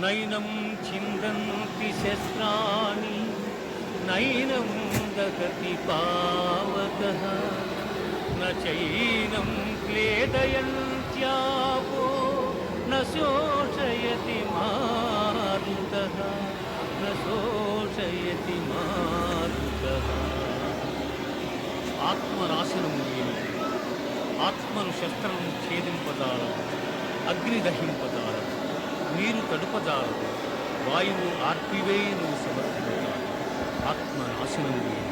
नैनं छिन्दन्ति शस्त्राणि नैनं दहति पावकः न चैनं क्लेदयन्त्यापो न शोषयति मारुतः न शोषयति मारुतः ఆత్మనాశనము ఏమిటి? ఆత్మను శస్త్రము ఛేదింపజాలదు, అగ్ని దహింపజాలదు, నీరు తడుపజాలదు, వాయువు ఆర్పివేయను సమర్థించాలి. ఆత్మనాశనము ఏమిటి?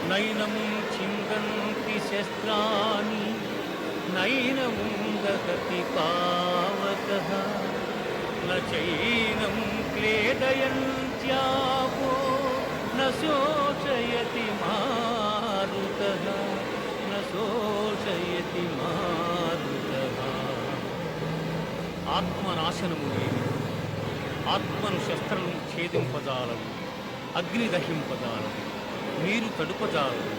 नैनं छिन्दन्ति शस्त्राणि नैनं दहति पावकः न चैनं क्लेदयन्त्यापो न शोषयति मारुतः न शोषयति मारुतः ఆత్మనాశనము ఏమిటి? ఆత్మను శస్త్రము ఛేదింపజాలదు, అగ్ని దహింపజాలదు, నీరు తడుపజాలదు,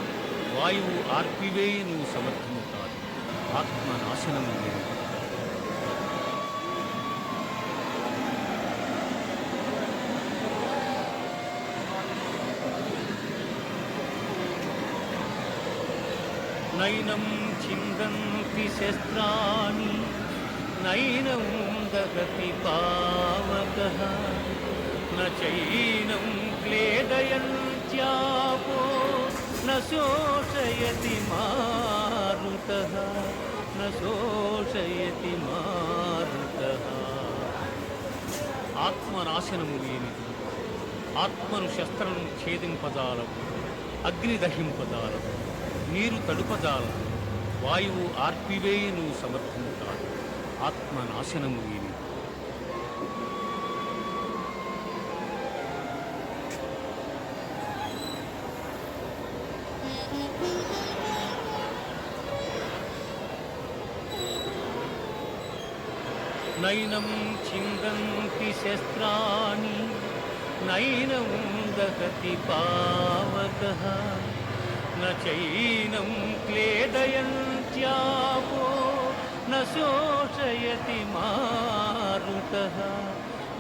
వాయువు ఆర్పివేయను సమర్థము కాదు. ఆత్మనాశనము ఏమిటి? నైనం ఛిందంతి శస్త్రాణి నైనం దహతి పావకః न चैनं क्लेदयन्त्यापो न शोषयति मारुतः न शोषयति मारुतः ఆత్మనాశనము ఏమిటి? ఆత్మను శస్త్రము ఛేదింపజాలదు, అగ్ని దహింపజాలదు, నీరు తడుపజాలదు, వాయువు ఆర్పివేయను సమర్థము కాదు. ఆత్మనాశనము ఏమిటి? नैनं छिन्दन्ति शस्त्राणि नैनं दहति पावकः न चैनं क्लेदयन्त्यापो न शोषयति मारुतः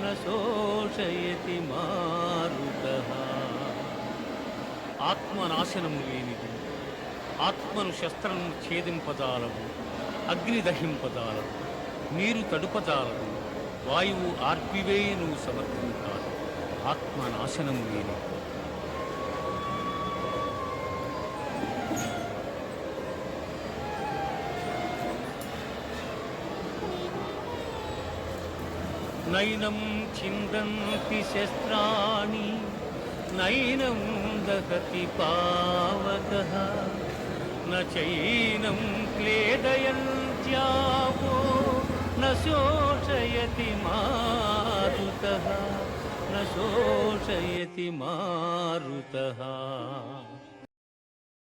न शोषयति मारुतः ఆత్మనాశనము ఏమిటి? ఆత్మను శస్త్రము ఛేదింపజాలదు, అగ్ని దహింపజాలదు, నీరు తడుపజాలదు, వాయువు ఆర్పివేయను సమర్థము కాదు. ఆత్మనాశనము ఏమిటి? నైనం ఛిందంతి శస్త్రాణి నైనం దహతి పావకః न चैनं क्लेदयन्त्यापो न शोषयति मारुतः न शोषयति मारुतः